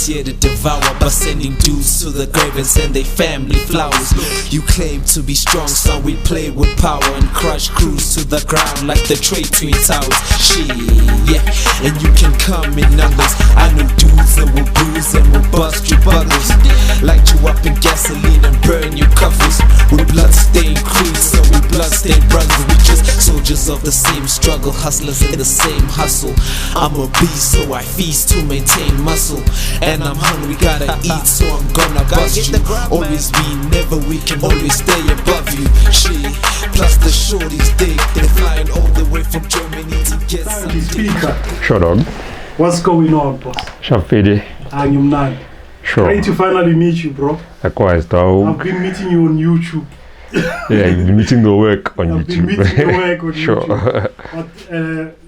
is here to devour by sending dudes to the grave and send their family flowers. You claim to be strong, son, we play with power and crush crews to the ground like the trade twin towers. Shit, yeah, and you can come in numbers. I know dudes that will bruise and will bust your buggles, light you up in gasoline and burn your covers. We blood-stained creeds, so we blood-stained brothers. We just soldiers of the same struggle, hustlers in the same hustle. I'm a beast, so I feast to maintain muscle. And I'm hungry, gotta eat, so I'm gonna bust you. Always be never weak and always stay above you. Shit, plus the shorties dig, they're flying all the way from Germany to get some SPeeKa. Sure, dog. What's going on, boss? Shafidi. I'm not. Sure. Great to finally meet you, bro. Likewise, dog. I've been meeting you on YouTube. Yeah, you've been meeting the work on I've YouTube. been meeting the work on Sure.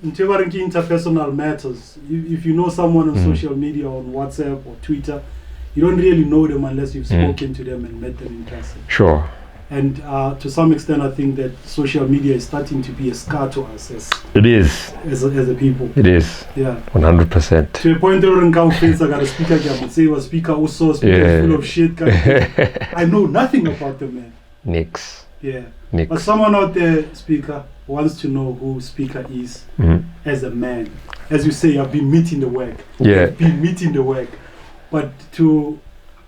YouTube. But interpersonal matters. If you know someone on social media, on WhatsApp or Twitter, you don't really know them unless you've spoken to them and met them in person. Sure. And to some extent, I think that social media is starting to be a scar to us It is. as a people. It is. Yeah. 100%. To a point where I got a speaker, I would say, was speaker also speaker full of shit. I know nothing about the man. Nix. Yeah. Nix. But someone out there, speaker, wants to know who speaker is as a man. As you say, I've been meeting the work. Yeah. I've been meeting the work. But to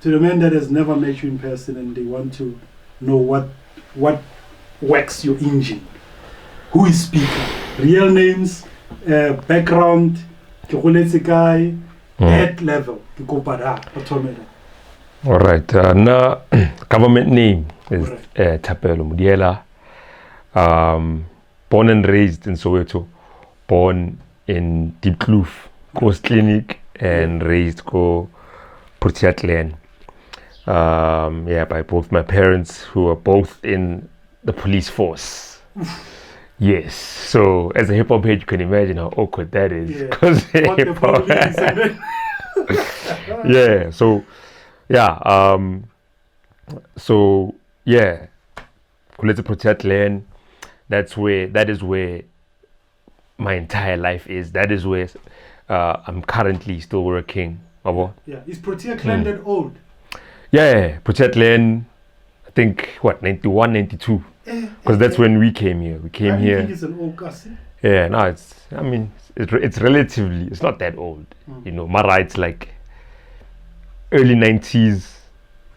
the man that has never met you in person and they want to know what works your engine. Who is speaker? Real names, background, guy, head level. All right. Now, government name is Thapelo Modiela. Born and raised in Soweto. Born in Deep Kloof, Coast Clinic, and raised go Protea Glen. By both my parents, who are both in the police force. Yes, so as a hip hop head, you can imagine how awkward that is. Kulete Protea Glen, that is where my entire life is. That is where I'm currently still working. Yeah, is Protea Glen that old? Yeah, Protea Glen, I think, 91, 92. Because that's when we came here. We came here. I think it's an old castle. Yeah, no, it's relatively, it's not that old. You know, Mara, it's like early 90s,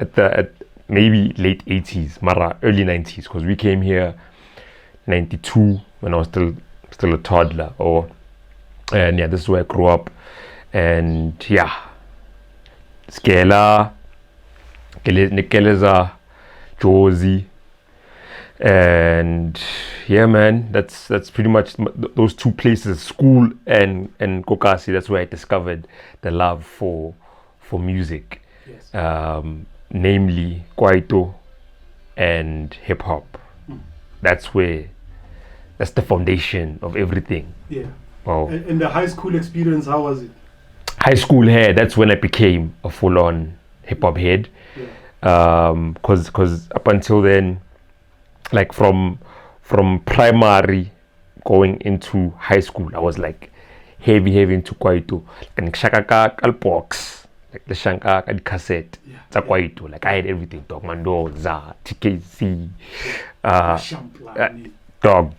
at maybe late 80s, Mara, early 90s. Because we came here 92 when I was still a toddler. And yeah, this is where I grew up. And yeah, Skela, Nikeleza, Josie, and yeah, man, that's pretty much those two places, school and Kokasi. That's where I discovered the love for music, yes. Namely Kwaito and hip hop. That's the foundation of everything. Yeah. Wow. And the high school experience, how was it? High school here, that's when I became a full-on hip hop head. Because up until then, like from primary going into high school, I was like heavy into Kwaito, and shakaka kalbox, like the shanka and cassette, Kwaito. Like I had everything, Dog Mando, Za, TKzee, Dog,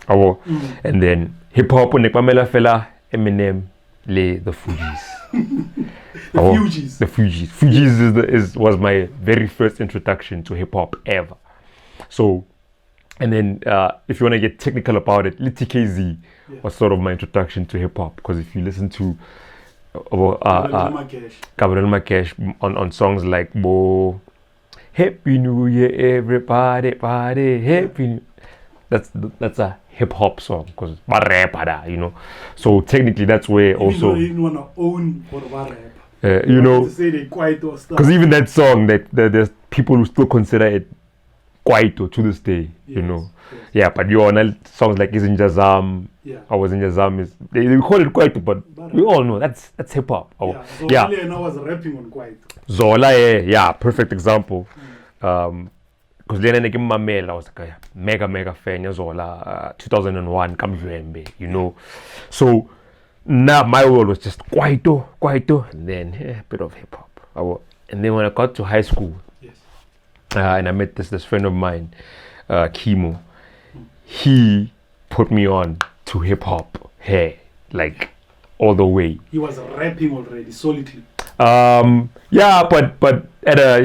and then hip hop when Pamela fella, Eminem, the Fugees. The Fugees. Fugees was my very first introduction to hip hop ever. So, and then if you want to get technical about it, TKzee was sort of my introduction to hip hop. Because if you listen to Gabriel Makesh on songs like Bo, Happy New Year everybody, party, Happy New. That's a hip hop song because rapper, you know. So technically, that's where also. You didn't want to own for rap. You know, because even that song, there's people who still consider it Kwaito to this day. Yes, you know, yes. Yeah. But you know, songs like Is in Jazam, I was in Jazam is they call it Kwaito, but we all know that's hip hop. Yeah. So and I was rapping on Kwaito. Zola, yeah, perfect example. Because then I gave my mail, I was like a mega fan of Zola, 2001, Kamjuembe, you know. So Now my world was just Kwaito, and then a bit of hip hop. And then when I got to high school, Yes. and I met this friend of mine, Kimo. He put me on to hip hop, like all the way. He was rapping already solidly. Yeah, but at a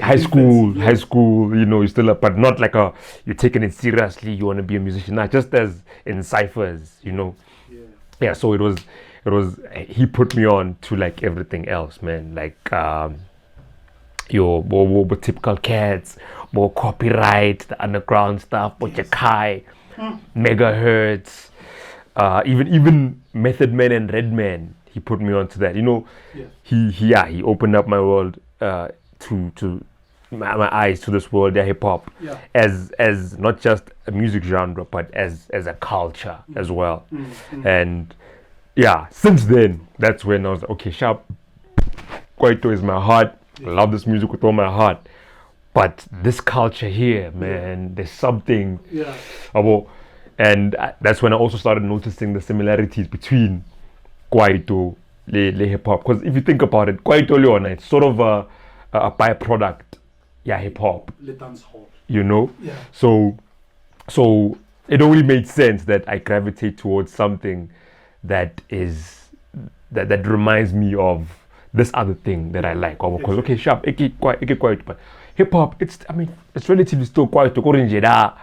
high school, Yeah. you're still but not like you're taking it seriously. You want to be a musician, not just as in Cyphers, Yeah. Yeah, so it was he put me on to like everything else, man. Like your more typical cats, more copyright, the underground stuff, but Jakai, megahertz, even Method Man and Redman. He put me on to that. Yeah. He opened up my world to my eyes to this world, hip hop, Yeah. as not just a music genre, but as a culture as well. And yeah, since then, that's when I was like, okay, sharp. Kwaito is my heart. I love this music with all my heart. But this culture here, man, there's something. Yeah. And that's when I also started noticing the similarities between Kwaito, le hip hop. Because if you think about it, Kwaito Leona, it's sort of a byproduct, hip hop. Le dance hall. Yeah. So it only made sense that I gravitate towards something that reminds me of this other thing that I like. Because okay, sharp, quiet, but hip hop, it's relatively still quiet to go in Jeddah.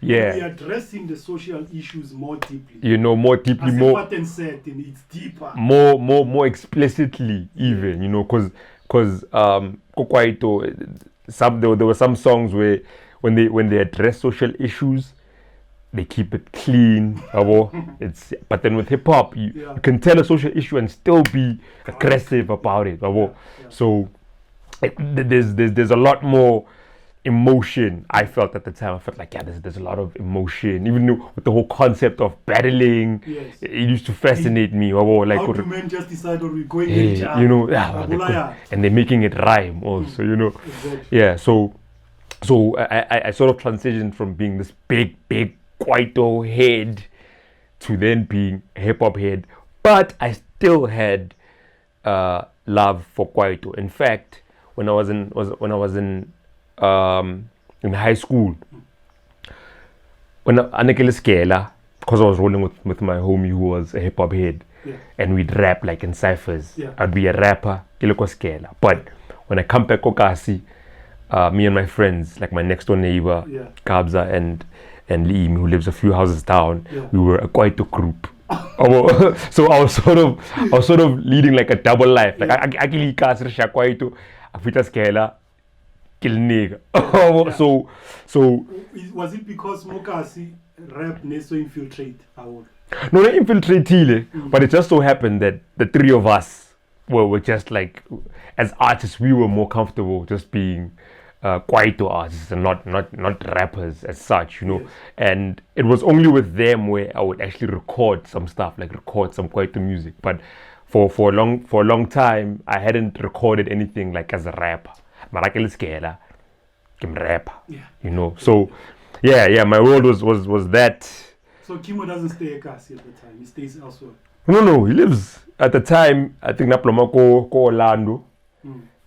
Yeah. We're addressing the social issues more deeply. More deeply, As more. Pattern said, and it's deeper. More explicitly, even because Kwaito, there were some songs where when they address social issues, they keep it clean. But then with hip hop, you can tell a social issue and still be aggressive about it. So there's a lot more emotion. I felt at the time. I felt like there's a lot of emotion, even with the whole concept of battling. Yes. It used to fascinate me. Like how do men just decide on we going and they're making it rhyme also. Exactly. Yeah. So I sort of transitioned from being this big Kwaito head to then being a hip hop head, but I still had love for Kwaito. In fact, when I was in high school, when because I was rolling with my homie who was a hip hop head, and we'd rap like in Cyphers. I'd be a rapper, but when I come back Kokasi, me and my friends, like my next door neighbor, Kabza and Liam, who lives a few houses down, we were a Kwaito group. So I was sort of leading like a double life. Like I Kwaito, Afita Skela, kill nigga. So was it because Mokasi rap needs to infiltrate our? No, not infiltrate, but it just so happened that the three of us were just like, as artists, we were more comfortable just being Kwaito artists and not rappers as such, Yes. And it was only with them where I would actually record some stuff, like record some Kwaito music. But for a long time, I hadn't recorded anything like as a rapper. Marakele Skela, Kim rapper, So yeah, my world was that. So Kimo doesn't stay at Kasi at the time; he stays elsewhere. No, he lives at the time. I think Naploma ko Orlando,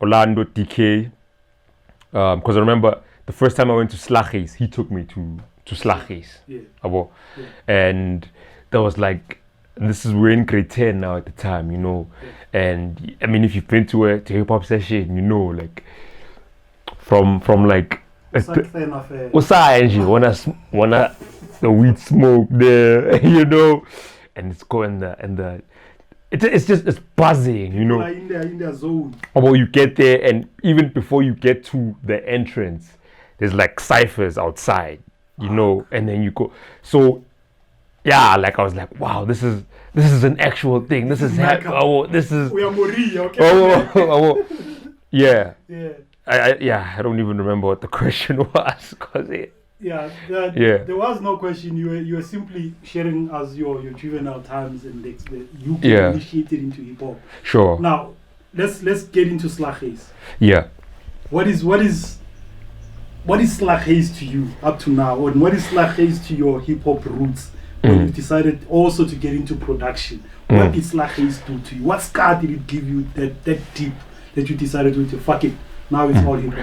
TK. Because I remember the first time I went to Slaghuis, he took me to Slaghuis. And that was like, we're in grade 10 now at the time, And I mean, if you've been to a hip hop session, like from like wanna the weed smoke there, and it's going and it's buzzing, In their zone. You get there, and even before you get to the entrance, there's like Cyphers outside, and then you go. So, yeah, like I was like, wow, this is an actual thing. This is this is. We are Mori, okay. Yeah. Yeah. I don't even remember what the question was, There was no question. You were simply sharing us your juvenile times and you get initiated into hip hop. Sure. Now, let's get into Slaghuis. Yeah. What is Slaghuis to you up to now, and what is Slaghuis to your hip hop roots? when you decided also to get into production? What did Slaghuis do to you? What scar did it give you that deep that you decided to fuck it? Now it's all hip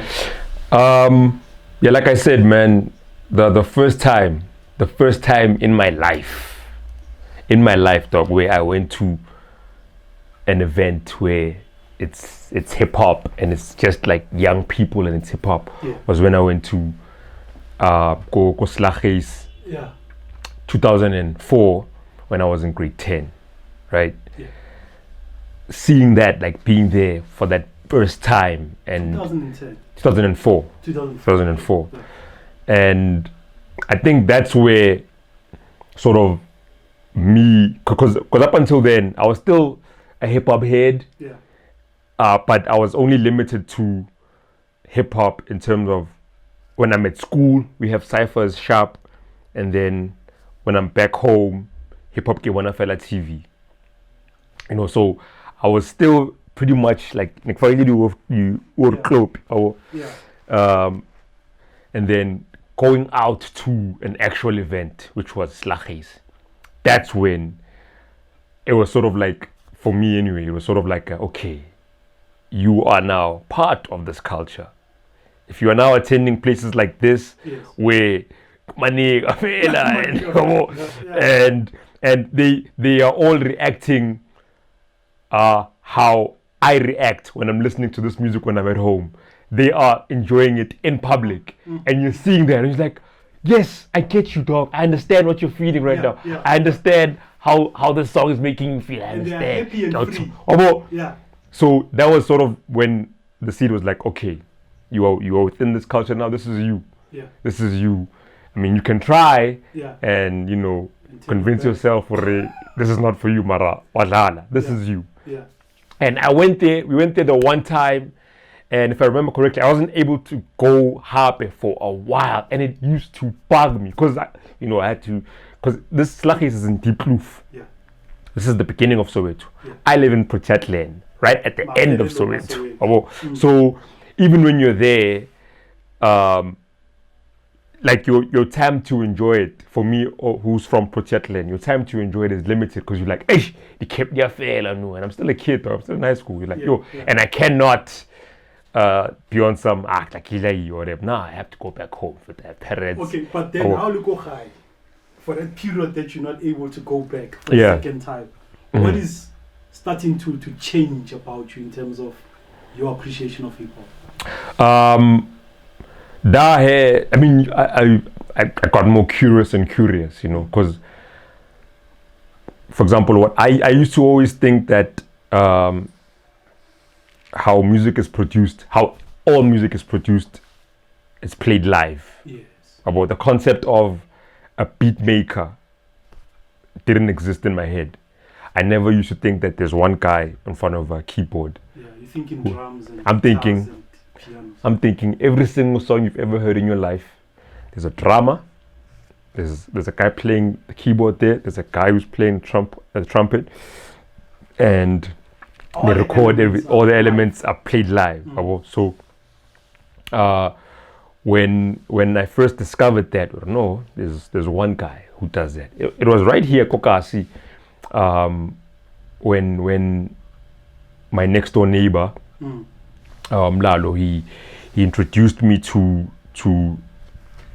hop. Yeah, like I said, man, the first time in my life, dog, where I went to an event where it's hip hop and it's just like young people and it's hip hop was when I went to Slaghuis 2004 when I was in grade 10, right? Seeing that, like being there for that first time, and 2004, and I think that's where sort of me, because up until then I was still a hip hop head, but I was only limited to hip hop in terms of when I'm at school we have Cyphers sharp, and then when I'm back home hip hop ke wana fela TV, you know. So I was still pretty much like you were club, and then going out to an actual event which was Slaghuis. That's when it was sort of like, for me anyway, it was sort of like okay, you are now part of this culture. If you are now attending places like this, where money and they are all reacting how I react when I'm listening to this music when I'm at home. They are enjoying it in public, and you're seeing that, and it's like, yes, I get you, dog. I understand what you're feeling right now. I understand how the song is making you feel. I understand. So that was sort of when the seed was like, okay, you are within this culture now. This is you. This is you. I mean, you can try and, you know, convince yourself this is not for you, Mara. Hlala. This is you. And I went there. We went there the one time, and if I remember correctly, I wasn't able to go Harpe for a while, and it used to bug me because I had to, because this Slaghuis is in Deep Kloof. This is the beginning of Soweto. I live in Protea Glen, right at the end of Soweto. So even when you're there, like your time to enjoy it, for me, who's from Protea Glen, your time to enjoy it is limited because you're like, hey, they kept their fair, and I'm still a kid, though. I'm still in high school. You're like, and I cannot be on some act like Hilai or whatever. Nah, I have to go back home for that parents. Okay, but then how you go high for that period that you're not able to go back for the second time? What is starting to change about you in terms of your appreciation of hip hop? I mean, I got more curious, you know, because, for example, what I used to always think that how music is produced, how all music is produced, is played live. About the concept of a beat maker didn't exist in my head. I never used to think that there's one guy in front of a keyboard. You're thinking drums and I'm thinking every single song you've ever heard in your life, there's a drummer, there's a guy playing the keyboard there, there's a guy who's playing the trumpet, and they record all the elements are played live. So when I first discovered that, no, there's one guy who does that. It was right here, Kokasi, when my next door neighbor, Lalo, he introduced me to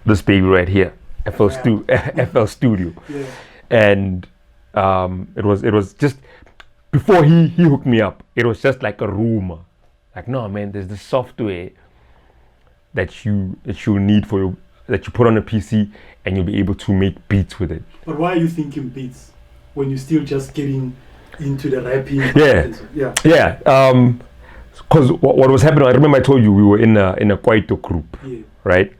this baby right here, FL Studio, and it was just before he hooked me up. It was just like a rumor, like, no man, there's this software that you need that you put on a PC and you'll be able to make beats with it. But why are you thinking beats when you're still just getting into the rapping? Because what was happening, I remember I told you we were in a Kwaito group, right?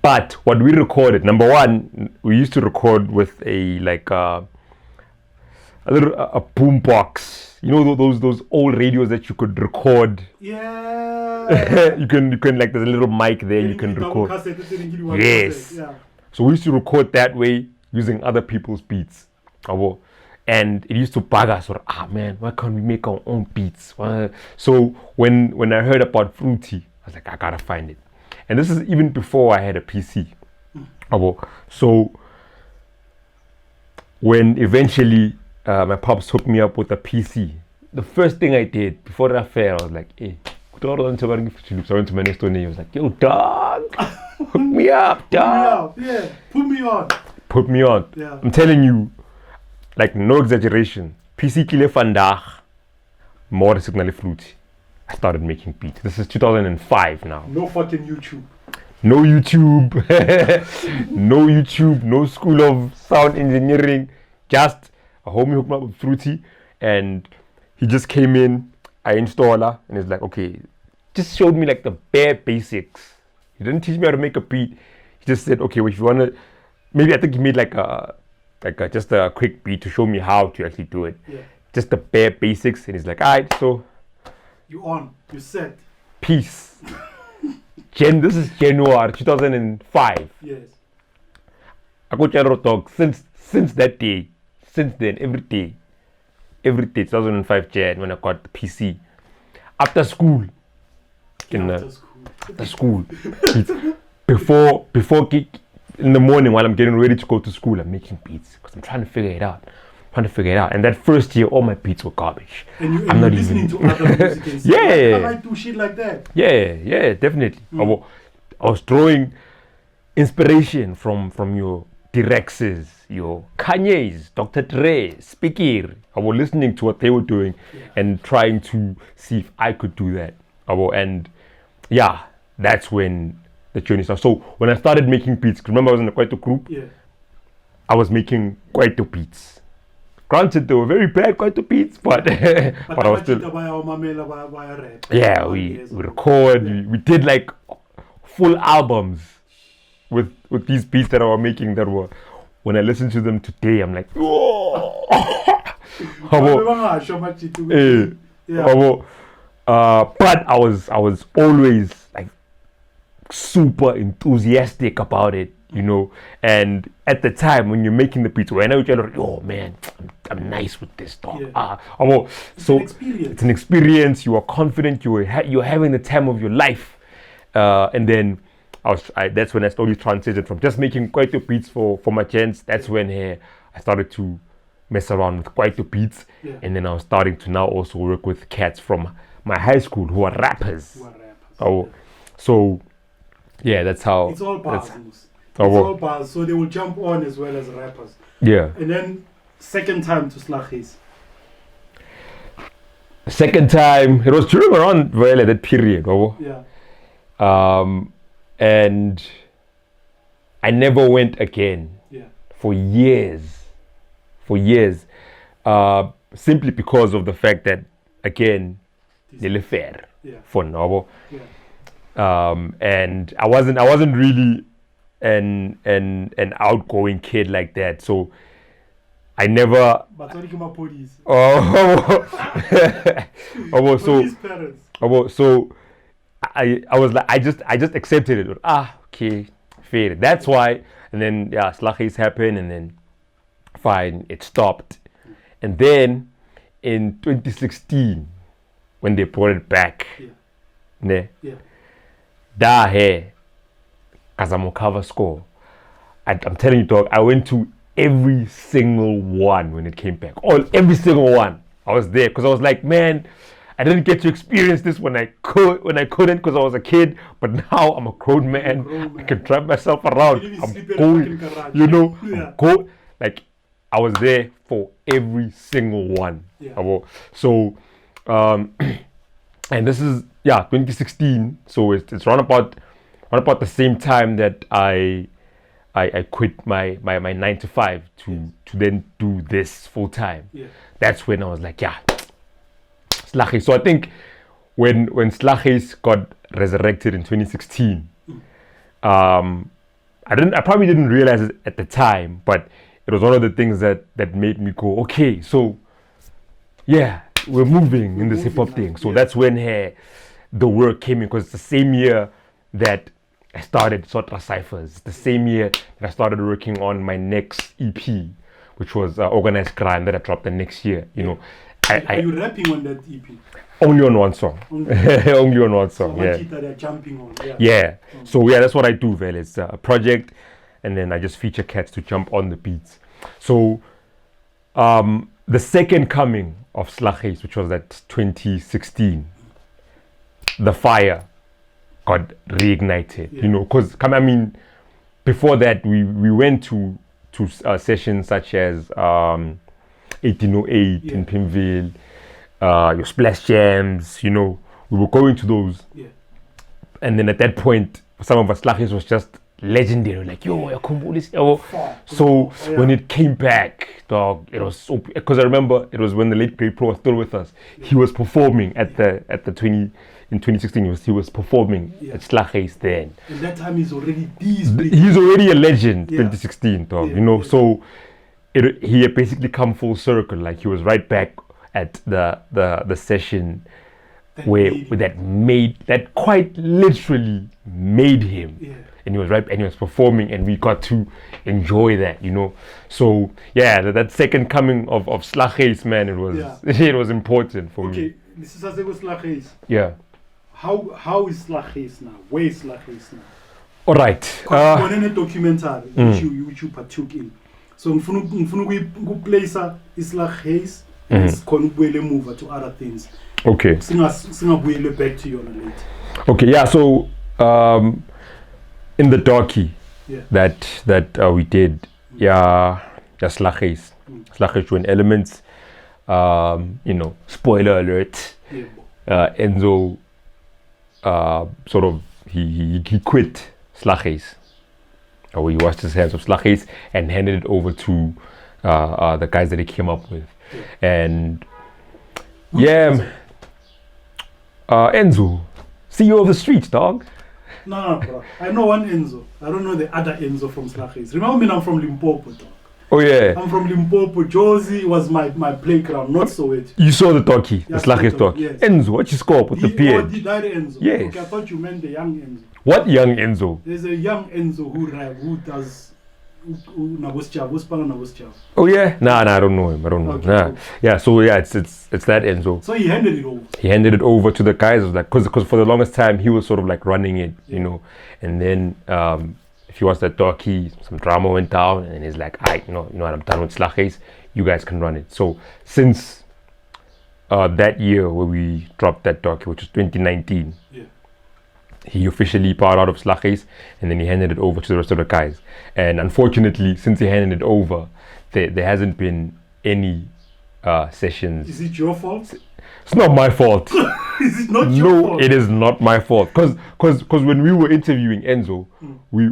But what we recorded, number one, we used to record with a boom box. You know those old radios that you could record. you can like, there's a little mic there, you can record. So we used to record that way using other people's beats. And it used to bug us, man, why can't we make our own beats? So when I heard about Fruity, I was like, I gotta find it. And this is even before I had a PC. So when eventually my pops hooked me up with a PC, the first thing I did before that fair, I was like, hey, I went to my next door. He was like, yo, dog, hook me up, dog. Yeah, put me on. Put me on. Yeah. I'm telling you, like, no exaggeration. PC kile vandaag, more signal fruity. I started making beats. This is 2005 now. No fucking YouTube. No YouTube. No YouTube. No school of sound engineering. Just a homie hooked me up with Fruity, and he just came in. I installed her, and he's like, okay, just showed me like the bare basics. He didn't teach me how to make a beat. He just said, okay, well, if you wanna, maybe I think he made just a quick beat to show me how to actually do it. Yeah. Just the bare basics, and he's like, alright, so You on, you set. peace. This is January 2005. Yes. I go to dog since that day, since then, every day, 2005 Jan, when I got the PC. After school, after school, before in the morning while I'm getting ready to go to school, I'm making beats because I'm trying to figure it out. And that first year, all my beats were garbage. And I'm not listening to other music and stuff. Yeah. I might do shit like that. Yeah, definitely. I was drawing inspiration from your T-Rexes, your Kanye's, Dr. Dre, SPeeKa. I was listening to what they were doing and trying to see if I could do that. And yeah, that's when the journey started. So when I started making beats, remember I was in a Kwaito group? Yeah. I was making Kwaito beats. Granted, they were very bad Kwaito beats, but I was still... Yeah, we record, we did like full albums with these beats that I was making that were, when I listen to them today, I'm like, oh. But I was always like super enthusiastic about it, you know. And at the time when you're making the beats, when I was like, oh man, I'm nice with this dog. So it's an experience. You are confident. You're having the time of your life. And then that's when I slowly transitioned from just making Kwaito beats for my gents. That's when I started to mess around with Kwaito beats, and then I was starting to now also work with cats from my high school who are rappers. So yeah, that's how it's all bars. It's all bars, so they will jump on as well as rappers. Yeah. And then second time to Slaghuis. Second time, it was during around that period. Yeah. And I never went again. Yeah. For years. Simply because of the fact that, again, they fair for Nobo. Yeah. And I wasn't really an outgoing kid like that, so I never. But what my police? So I was like, I just accepted it. Okay, fair. That's why. And then Slaghuis happened, and then fine, it stopped. And then in 2016, when they brought it back, Kazamo cover score. I'm telling you, dog, I went to every single one when it came back. Every single one. I was there because I was like, man, I didn't get to experience this when I couldn't because I was a kid, but now I'm a grown man. I can drive myself around. I'm going, you know, like I was there for every single one. So, and this is 2016. So it's around about the same time that I quit my 9 to 5 to then do this full time. That's when I was like, Slaghuis. So I think when Slaghuis got resurrected in 2016, I probably didn't realize it at the time, but it was one of the things that made me go, okay, so we're moving in this hip hop thing. So that's when the work came in, because it's the same year that I started Sotra Cyphers. The same year that I started working on my next EP, which was Organized Crime, that I dropped the next year. You know, are you rapping on that EP? Only on one song. Only on one song. So they're jumping on. So that's what I do. Well, it's a project, and then I just feature cats to jump on the beats. So the second coming of Slaghuis, which was at 2016, the fire got reignited, you know, because I mean, before that we went to sessions such as 1808 in Pimville, your Splash Jams, you know, we were going to those, and then at that point, some of us Slaghuis was just legendary, like yo, so when it came back, dog, it was so, because I remember it was when the late great Pro was still with us. He was performing at the 2016. He was performing at Slaghuis then. And that time he's already he's already a legend. 2016, dog. You know, so he had basically come full circle. Like he was right back at the session that quite literally made him. And he was right, and he was performing, and we got to enjoy that, you know. So yeah, that second coming of Slaghuis, man, it was it was important for me. Okay, this is Slaghuis. Yeah. How is Slaghuis now? Where is Slaghuis now? All right. In a documentary which you partook in. So ngifuna place Slaghuis and khona move to other things. Okay. Singabuyele back to you later. Okay, yeah. So in the docu that we did, Slaghuis showing elements, you know, spoiler alert, Enzo sort of he quit Slaghuis, or he washed his hands of Slaghuis and handed it over to the guys that he came up with, and Enzo, CEO of the streets, dog. No, bro. I know one Enzo. I don't know the other Enzo from Slaghuis. Remember me, I'm from Limpopo, dog. Oh yeah. I'm from Limpopo. Josie was my playground, not Soweto. You saw the docu, the Slaghuis docu. Yes. Enzo, what you score with the beard? That Enzo. Yes. Okay, I thought you meant the young Enzo. What young Enzo? There's a young Enzo who does Oh yeah? Nah, I don't know him. I don't know. Okay, Nah. cool. Yeah, so yeah, it's that Enzo. So he handed it over. He handed it over to the guys, like, because for the longest time he was sort of like running it, you know. And then if you watch that docu, some drama went down, and he's like, you know what, I'm done with Slaghuis. You guys can run it. So since that year where we dropped that docu, which was 2019, he officially bowed out of Slaghuis, and then he handed it over to the rest of the guys. And unfortunately, since he handed it over, there hasn't been any sessions. Is it your fault? It's not my fault. Is it not your fault? No, it is not my fault. Because when we were interviewing Enzo, we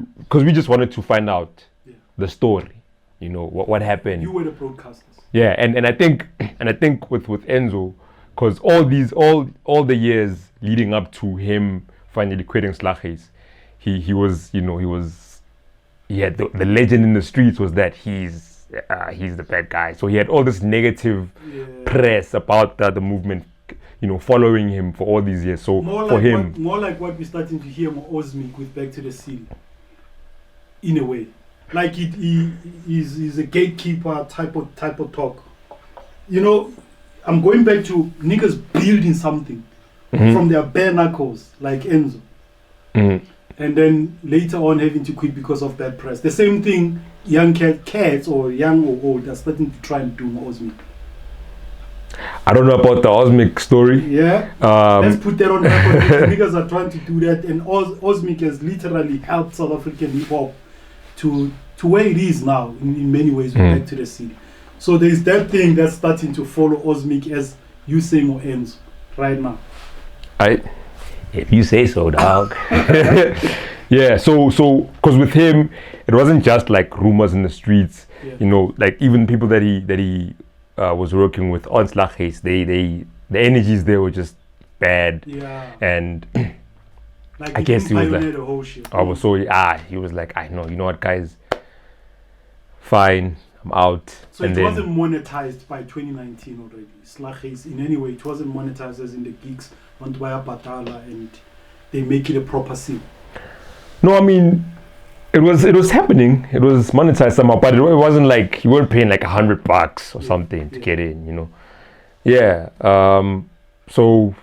just wanted to find out the story. You know what happened. You were the broadcasters. Yeah, and I think with Enzo, because all the years leading up to him finally quitting Slaghuis, he had the legend in the streets was that he's the bad guy. So he had all this negative press about the movement, you know, following him for all these years. So more like what we're starting to hear more Osmic with Back to the City, in a way, like he's a gatekeeper type of talk. You know, I'm going back to niggas building something from their bare knuckles, like Enzo. And then later on having to quit because of bad press. The same thing young cats or young or old are starting to try and do Osmic. I don't know about the Osmic story. Yeah. Let's put that on record. Niggas are trying to do that, and Osmic has literally helped South African hip hop to where it is now in many ways Back to the City. So there's that thing that's starting to follow Osmic, as you saying, or Enzo right now. If you say so, dog. Yeah, so because with him, it wasn't just like rumors in the streets. You know, like even people that he was working with on Slaghuis, the energies there were just bad. Yeah. And like I guess he was like, the whole shit. He was like, I know, you know what, guys, fine, I'm out. So and it wasn't monetized by 2019 already. Slaghuis in any way, it wasn't monetized as in the gigs on Dwaya Patala, and they make it a proper scene. No, I mean, it was happening. It was monetized somehow, but it wasn't like you weren't paying like $100 or something to get in, you know. Yeah. So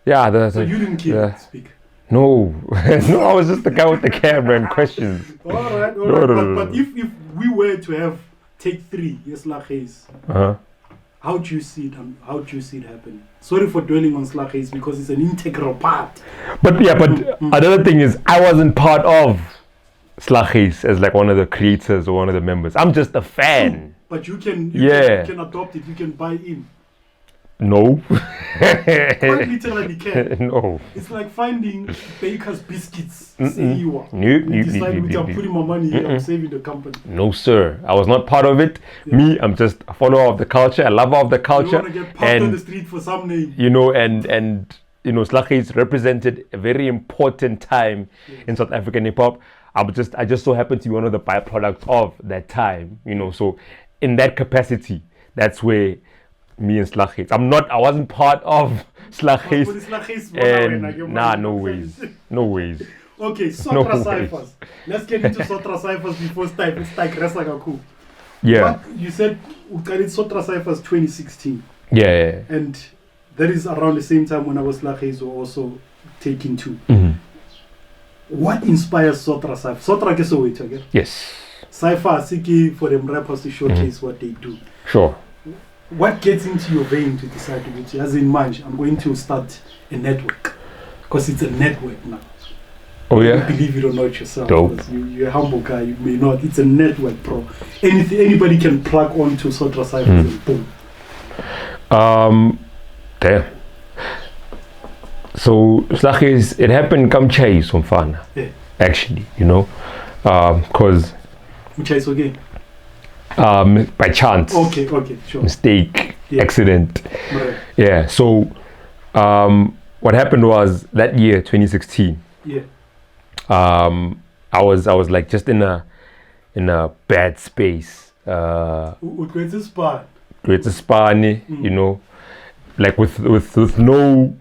you didn't keep speak. No, no, I was just the guy with the camera and questions. All right. But if we were to have take 3, Slaghuis. Uh-huh. How do you see it? How do you see it happening? Sorry for dwelling on Slaghuis because it's an integral part. But another thing is I wasn't part of Slaghuis as like one of the creators or one of the members. I'm just a fan. But you can adopt it. You can buy in. No. Quite literally can. No. It's like finding Baker's biscuits. Nope. You decide which I'm putting my money here, I'm saving the company. No, sir. I was not part of it. Me, I'm just a follower of the culture, a lover of the culture. You want to get pumped on the street for some name. You know, and Slaghuis represented a very important time in South African hip hop. I just so happened to be one of the byproducts of that time. You know, so in that capacity, that's where me and Slaghuis. I wasn't part of Slaghuis. No ways. Okay, Sotra Cyphers. Let's get into Sotra Cyphers before it's like Resagaku. Yeah. But you said we got it Sotra Cyphers 2016. Yeah. And that is around the same time when I was Slaghuis were also taking 2. Mm-hmm. What inspires Sotra Cyphers? Sotra gets away again. Yes. Cypher Siki for them rappers to showcase what they do. Sure. What gets into your vein to decide to as in mind, I'm going to start a network? Because it's a network now. Oh yeah. You believe it or not yourself. Dope. You're a humble guy, you may not. It's a network, bro. Anybody can plug onto Sotra Cyphers and boom. Damn. So Slaghuis, it happened come chase on fun. Yeah. Actually, you know. Cause chase again. By chance. Okay, sure. Mistake, accident. Right. Yeah. So what happened was that year 2016. Yeah. I was like just in a bad space. Greater span, you know, like with no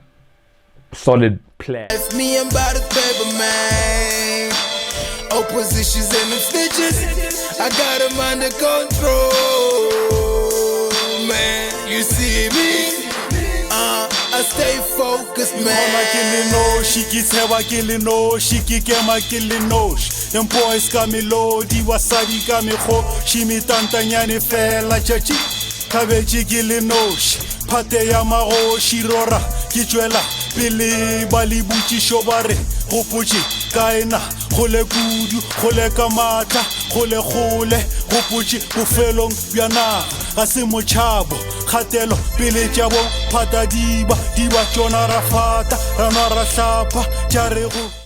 solid plan. It's me and by the paper, man. Oppositions and the snitches, I got them under control, man. You see me? I stay focused, man. Them boys got me low, the wasabi got me ho. She me tantanyane fella chachi. Kabeji gilinosh, Protea Glen, Shirora, Kichwela, Billy, Balibuchi Shobare, Hopuchi, Kaina, Hole Gudu, Hole Kamata, Hole Hole, Hopuchi, Bufelong, Biana, Asimo Chabo, Thapelo, Billy Jabo, Patadiba, Diba Chona Rafata, Ranara Shapa, Jarehu.